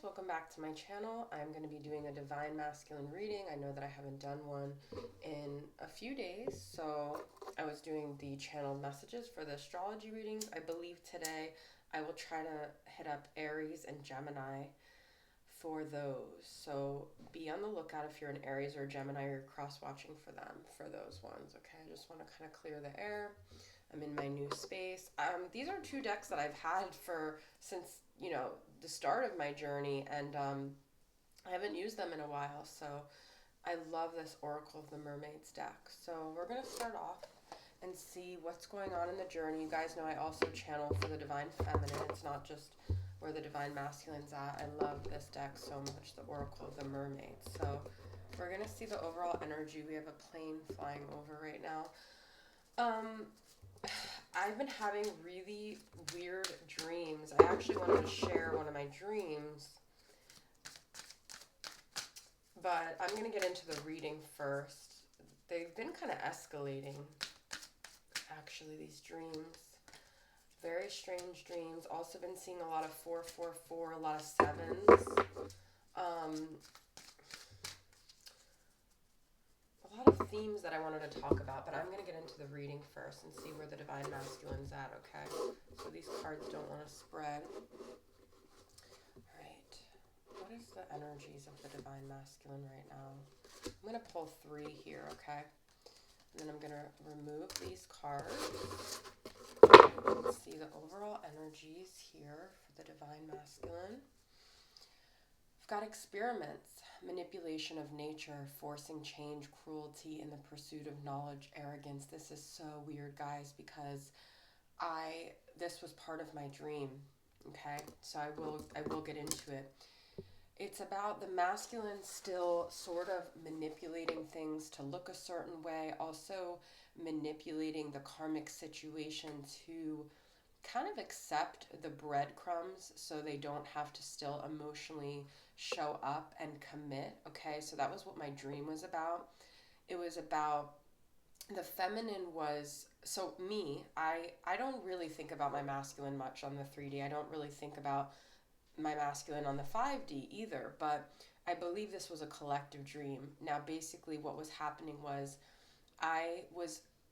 welcome back to my channel. I'm going to be doing a Divine Masculine reading. I know that I haven't done one in a few days, so I was doing the channeled messages for the astrology readings. I believe today I will try to hit up Aries and Gemini for those. So be on the lookout if you're an Aries or Gemini or you're cross-watching for them for those ones, okay? I just want to kind of clear the air. I'm in my new space. These are two decks that I've had since the start of my journey, and I haven't used them in a while. So I love this Oracle of the Mermaids deck. So we're gonna start off and see what's going on in the journey. You guys know I also channel for the Divine Feminine. It's not just where the Divine Masculine's at. I love this deck so much, the Oracle of the Mermaids. So we're gonna see the overall energy. We have a plane flying over right now. I've been having really weird dreams. I actually wanted to share one of my dreams, but I'm going to get into the reading first. They've been kind of escalating, actually, these dreams. Very strange dreams. Also been seeing a lot of 444, a lot of sevens. A lot of themes that I wanted to talk about, but I'm going to get into the reading first and see where the Divine Masculine's at, okay? So these cards don't want to spread. All right. What is the energies of the Divine Masculine right now? I'm going to pull 3 here, okay? And then I'm going to remove these cards. Let's see the overall energies here for the Divine Masculine. I've got experiments, manipulation of nature, forcing change, cruelty in the pursuit of knowledge, arrogance. This is so weird, guys, because this was part of my dream, okay? So I will get into it. It's about the masculine still sort of manipulating things to look a certain way, also manipulating the karmic situation to kind of accept the breadcrumbs so they don't have to still emotionally show up and commit, okay? So that was what my dream was about. It was about the feminine was, so me, I don't really think about my masculine much on the 3D. I don't really think about my masculine on the 5D either, but I believe this was a collective dream. Now, basically what was happening was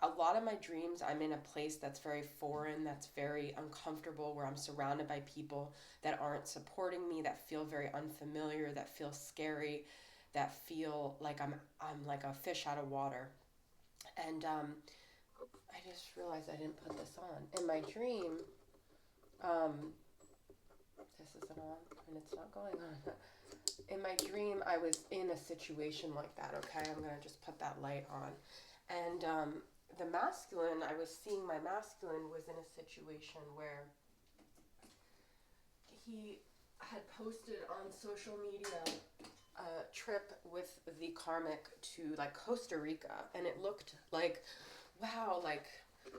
a lot of my dreams, I'm in a place that's very foreign, that's very uncomfortable, where I'm surrounded by people that aren't supporting me, that feel very unfamiliar, that feel scary, that feel like I'm like a fish out of water. And I just realized I didn't put this on. In my dream, this isn't on, and it's not going on. In my dream, I was in a situation like that, okay? I'm going to just put that light on. And the masculine, I was seeing my masculine was in a situation where he had posted on social media a trip with the Karmic to like Costa Rica, and it looked like, wow, like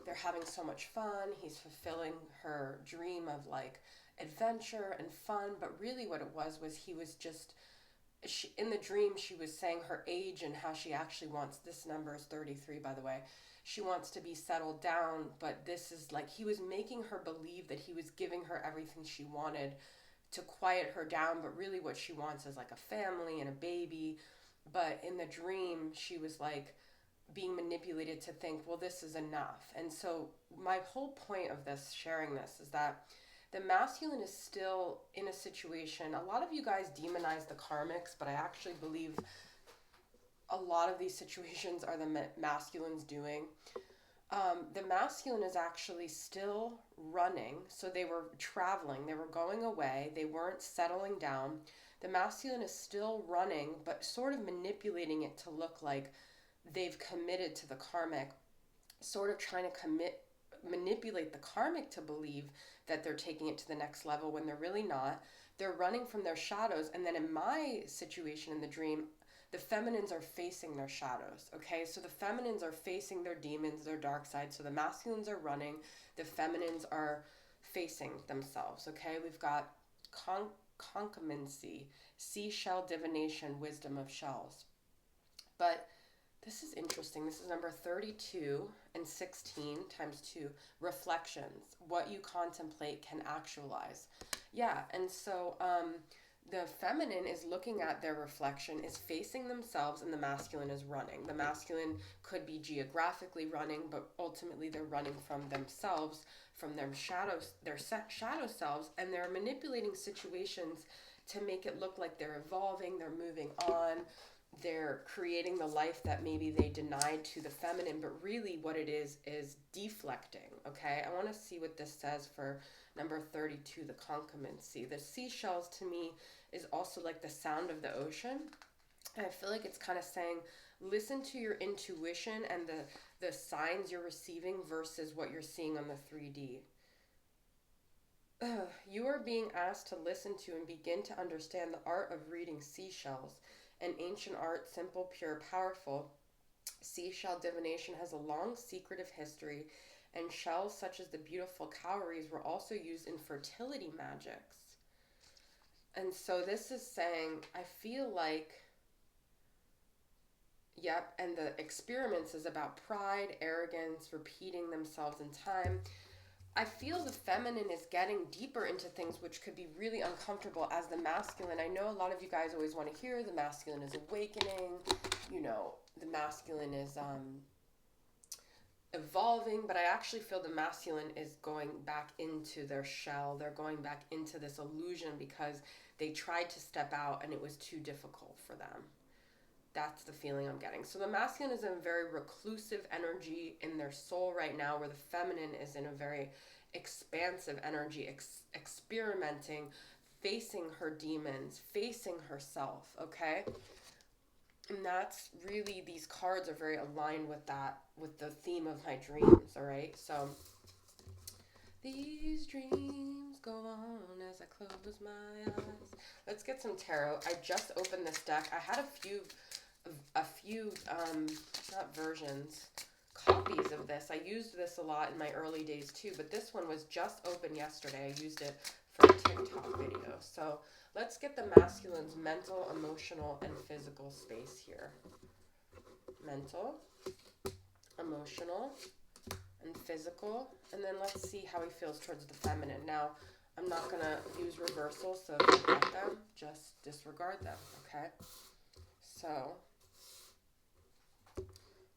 they're having so much fun. He's fulfilling her dream of like adventure and fun, but really what it was he was just, in the dream she was saying her age and how she actually wants, this number is 33 by the way, she wants to be settled down, but this is like, he was making her believe that he was giving her everything she wanted to quiet her down, but really what she wants is like a family and a baby. But in the dream she was like being manipulated to think, well, this is enough. And so my whole point of this, sharing this, is that the masculine is still in a situation. A lot of you guys demonize the karmics, but I actually believe a lot of these situations are the masculine's doing. The masculine is actually still running. So they were traveling, they were going away, they weren't settling down. The masculine is still running, but sort of manipulating it to look like they've committed to the karmic, sort of trying to manipulate the karmic to believe that they're taking it to the next level when they're really not. They're running from their shadows. And then in my situation in the dream, the feminines are facing their shadows, okay? So the feminines are facing their demons, their dark side. So the masculines are running, the feminines are facing themselves, okay? We've got concomitancy, seashell divination, wisdom of shells. But this is interesting. This is number 32 and 16 times 2. Reflections. What you contemplate can actualize. Yeah, and so The feminine is looking at their reflection, is facing themselves, and the masculine is running. The masculine could be geographically running, but ultimately they're running from themselves, from their shadows, their shadow selves, and they're manipulating situations to make it look like they're evolving, they're moving on, they're creating the life that maybe they denied to the feminine, but really what it is deflecting. Okay, I want to see what this says for number 32, the concomitancy. The seashells to me is also like the sound of the ocean. And I feel like it's kind of saying, listen to your intuition and the signs you're receiving versus what you're seeing on the 3D. You are being asked to listen to and begin to understand the art of reading seashells. An ancient art, simple, pure, powerful. Seashell divination has a long, secretive history, and shells such as the beautiful cowries were also used in fertility magics. And so this is saying, I feel like, yep, and the experiments is about pride, arrogance, repeating themselves in time. I feel the feminine is getting deeper into things which could be really uncomfortable as the masculine. I know a lot of you guys always want to hear the masculine is awakening, the masculine is evolving, but I actually feel the masculine is going back into their shell. They're going back into this illusion because they tried to step out and it was too difficult for them. That's the feeling I'm getting. So the masculine is in a very reclusive energy in their soul right now, where the feminine is in a very expansive energy, experimenting, facing her demons, facing herself, okay? And that's really, these cards are very aligned with that, with the theme of my dreams, all right? So, these dreams go on as I close my eyes. Let's get some tarot. I just opened this deck. I had a few not versions, copies of this. I used this a lot in my early days too, but this one was just open yesterday. I used it for a TikTok video. So let's get the masculine's mental, emotional, and physical space here. Mental, emotional, and physical. And then let's see how he feels towards the feminine. Now, I'm not going to use reversal, so if you get them, just disregard them, okay? So,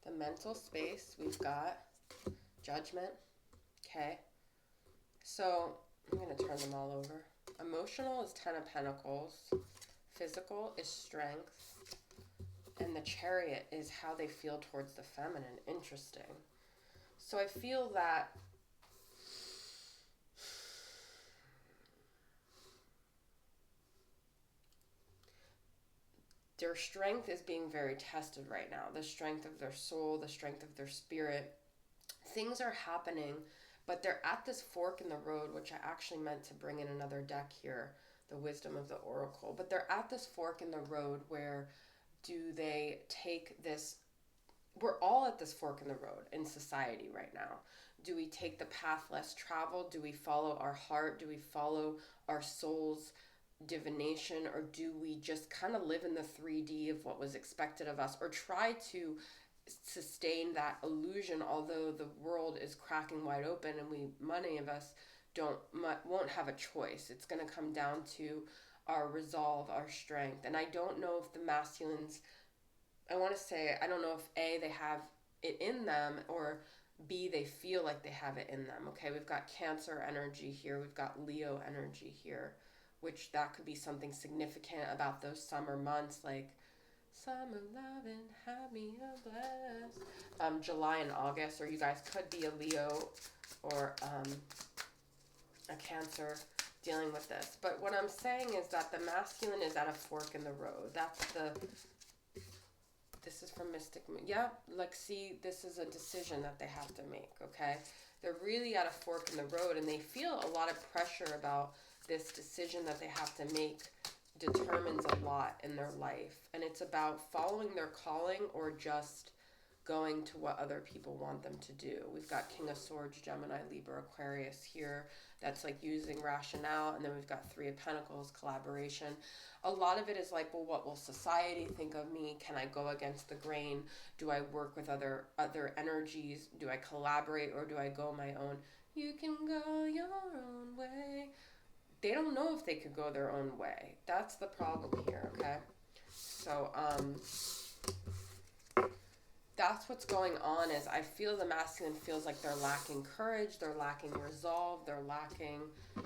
the mental space, we've got judgment, okay? So, I'm going to turn them all over. Emotional is 10 of Pentacles. Physical is strength. And the Chariot is how they feel towards the feminine. Interesting. So I feel that their strength is being very tested right now. The strength of their soul, the strength of their spirit. Things are happening, but they're at this fork in the road, which I actually meant to bring in another deck here, the Wisdom of the Oracle. But they're at this fork in the road where do they take this? We're all at this fork in the road in society right now. Do we take the path less traveled? Do we follow our heart? Do we follow our soul's divination? Or do we just kind of live in the 3D of what was expected of us? Or try to sustain that illusion, although the world is cracking wide open and many of us won't have a choice. It's going to come down to our resolve, our strength. And I don't know if the masculines, I want to say, I don't know if A, they have it in them, or B, they feel like they have it in them. Okay, we've got Cancer energy here, we've got Leo energy here, which that could be something significant about those summer months, like summer loving, have me a blast. July and August, or you guys could be a Leo or a Cancer dealing with this. But what I'm saying is that the masculine is at a fork in the road. This is from Mystic Moon. Yeah, like, see, this is a decision that they have to make, okay? They're really at a fork in the road, and they feel a lot of pressure about this decision that they have to make. Determines a lot in their life. And it's about following their calling or just going to what other people want them to do. We've got King of Swords, Gemini, Libra, Aquarius here. That's like using rationale. And then we've got Three of Pentacles, collaboration. A lot of it is like, well, what will society think of me? Can I go against the grain? Do I work with other energies? Do I collaborate or do I go my own? You can go your own way. they don't know if they could go their own way. That's the problem here, okay? So, that's what's going on. Is I feel the masculine feels like they're lacking courage, they're lacking resolve, they're lacking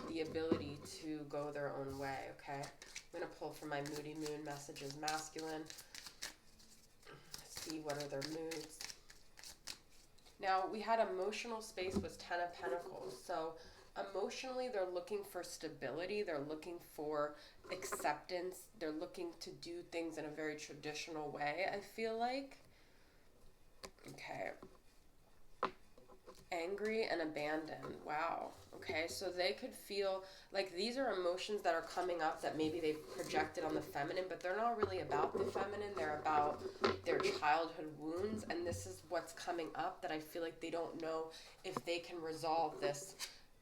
the ability to go their own way, okay? I'm going to pull from my Moody Moon messages, masculine. See what are their moods. Now, we had emotional space was 10 of Pentacles. So, emotionally, they're looking for stability. They're looking for acceptance. They're looking to do things in a very traditional way, I feel like. Okay. Angry and abandoned. Wow. Okay, so they could feel like these are emotions that are coming up that maybe they've projected on the feminine, but they're not really about the feminine. They're about their childhood wounds, and this is what's coming up that I feel like they don't know if they can resolve this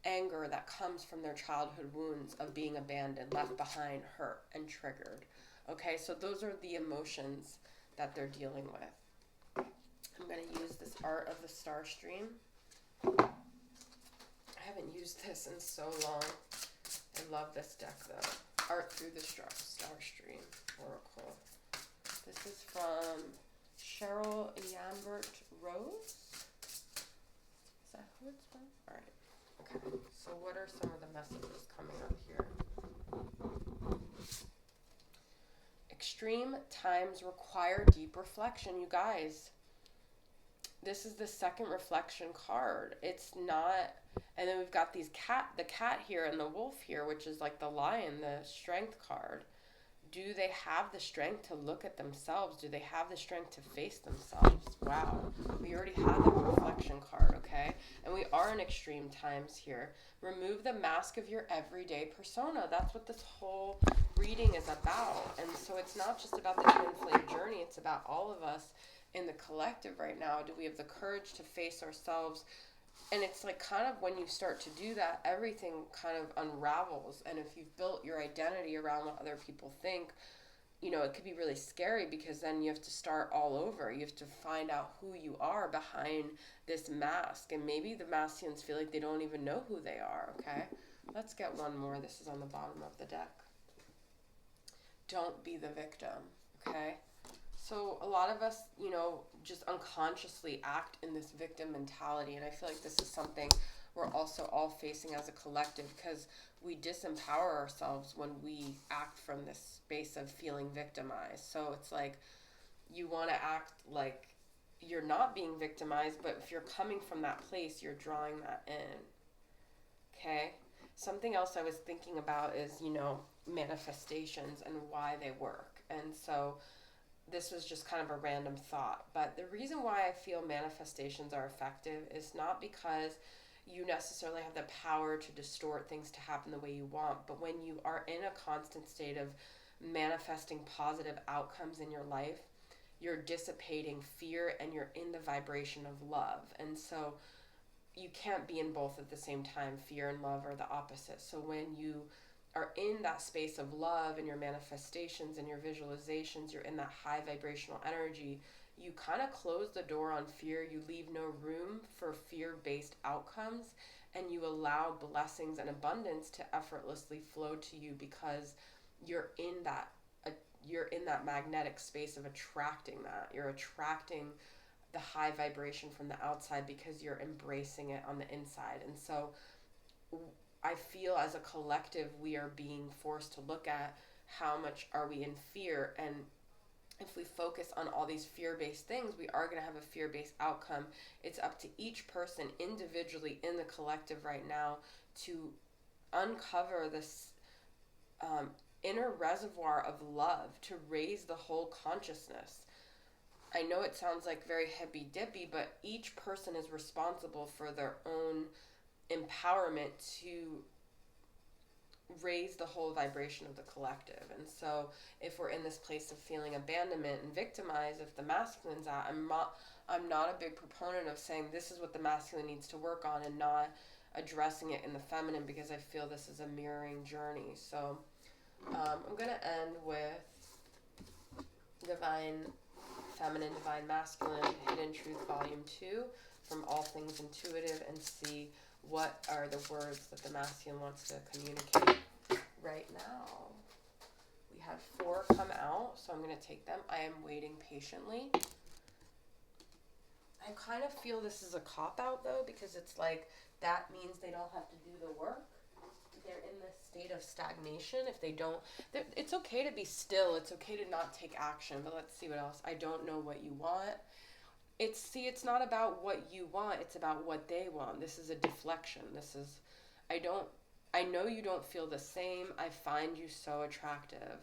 anger that comes from their childhood wounds of being abandoned, left behind, hurt, and triggered. Okay, so those are the emotions that they're dealing with. I'm going to use this Art of the Star Stream. I haven't used this in so long. I love this deck though. Art Through the Star Stream Oracle. This is from Cheryl Yambert Rose. Is that who it's from? Alright. Okay. So what are some of the messages coming up here? Extreme times require deep reflection, you guys. This is the second reflection card. It's not, and then we've got the cat here and the wolf here, which is like the lion, the strength card. Do they have the strength to look at themselves? Do they have the strength to face themselves? Wow. We already had the reflection card, okay? And we are in extreme times here. Remove the mask of your everyday persona. That's what this whole reading is about. And so it's not just about the twin flame journey. It's about all of us in the collective right now. Do we have the courage to face ourselves? And it's like kind of when you start to do that, everything kind of unravels. And if you've built your identity around what other people think, you know, it could be really scary because then you have to start all over. You have to find out who you are behind this mask. And maybe the masculines feel like they don't even know who they are, okay? Let's get one more. This is on the bottom of the deck. Don't be the victim, okay? So a lot of us, you know, just unconsciously act in this victim mentality. And I feel like this is something we're also all facing as a collective because we disempower ourselves when we act from this space of feeling victimized. So it's like you want to act like you're not being victimized, but if you're coming from that place, you're drawing that in. Okay? Something else I was thinking about is, you know, manifestations and why they work. And so this was just kind of a random thought, but the reason why I feel manifestations are effective is not because you necessarily have the power to distort things to happen the way you want, but when you are in a constant state of manifesting positive outcomes in your life, you're dissipating fear and you're in the vibration of love. And so you can't be in both at the same time. Fear and love are the opposite. So when you are in that space of love and your manifestations and your visualizations, you're in that high vibrational energy, you kind of close the door on fear. You leave no room for fear-based outcomes, and you allow blessings and abundance to effortlessly flow to you because you're in that magnetic space of attracting that. You're attracting the high vibration from the outside because you're embracing it on the inside. And so I feel as a collective, we are being forced to look at how much are we in fear. And if we focus on all these fear-based things, we are going to have a fear-based outcome. It's up to each person individually in the collective right now to uncover this inner reservoir of love, to raise the whole consciousness. I know it sounds like very hippy-dippy, but each person is responsible for their own empowerment to raise the whole vibration of the collective. And so if we're in this place of feeling abandonment and victimized, if the masculine's at, I'm not a big proponent of saying this is what the masculine needs to work on and not addressing it in the feminine, because I feel this is a mirroring journey. So I'm going to end with Divine Feminine, Divine Masculine, Hidden Truth Volume 2 from All Things Intuitive, and see what are the words that the masculine wants to communicate. right now. We had 4 come out, so I'm going to take them. I am waiting patiently. I kind of feel this is a cop-out, though, because it's like that means they don't have to do the work. They're in this state of stagnation. If they don't, it's okay to be still. It's okay to not take action, but let's see what else. I don't know what you want. It's not about what you want. It's about what they want. This is a deflection. I know you don't feel the same. I find you so attractive.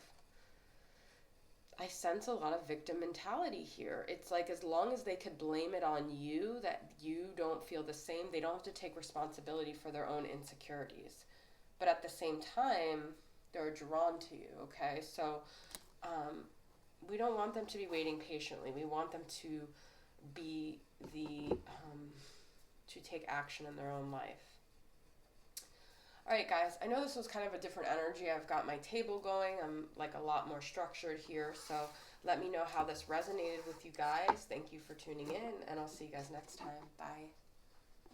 I sense a lot of victim mentality here. It's like as long as they could blame it on you that you don't feel the same, they don't have to take responsibility for their own insecurities. But at the same time, they're drawn to you, okay? So we don't want them to be waiting patiently. We want them to be to take action in their own life. All right, guys, I know this was kind of a different energy. I've got my table going. I'm like a lot more structured here. So let me know how this resonated with you guys. Thank you for tuning in, and I'll see you guys next time. Bye.